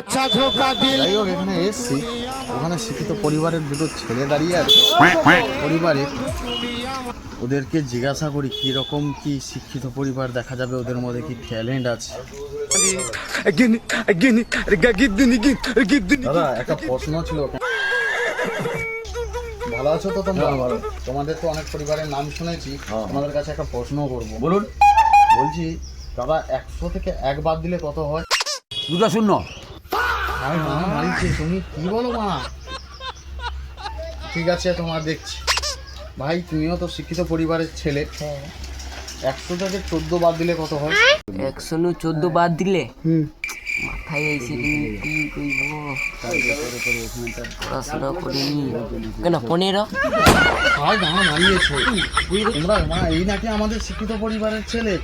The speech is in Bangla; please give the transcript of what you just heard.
আচ্ছা ধোকা দিল। যাই হোক, এখানে এসছি, ওখানে শিক্ষিত পরিবারের দুটো ছেলে দাঁড়িয়ে আছে পরিবারে। ওদেরকে জিজ্ঞাসা করি কীরকম কি শিক্ষিত পরিবার, দেখা যাবে ওদের মধ্যে কি ট্যালেন্ট আছে। দাদা একটা প্রশ্ন ছিল, ভালো আছো তো তোমরা? ভালো। তোমাদের তো অনেক পরিবারের নাম শুনেছি, তোমাদের কাছে একটা প্রশ্ন করবো। বলুন। বলছি দাদা, 100 থেকে 1 বাদ দিলে কত হয়? 2-0। আরে মা মারিছে, তুমি কি বলো মা? ঠিক আছে তোমার দেখছি। ভাই তুমিও তো শিক্ষিত পরিবারের ছেলে, 100 থেকে 14 বাদ দিলে কত হয়? 114 বাদ দিলে মাথায় এসে কি কইব, পড়াশোনা করিনি কেন 15। ভাই মা মারিয়েছে তোমরা, মা এই নাকি আমাদের শিক্ষিত পরিবারের ছেলে?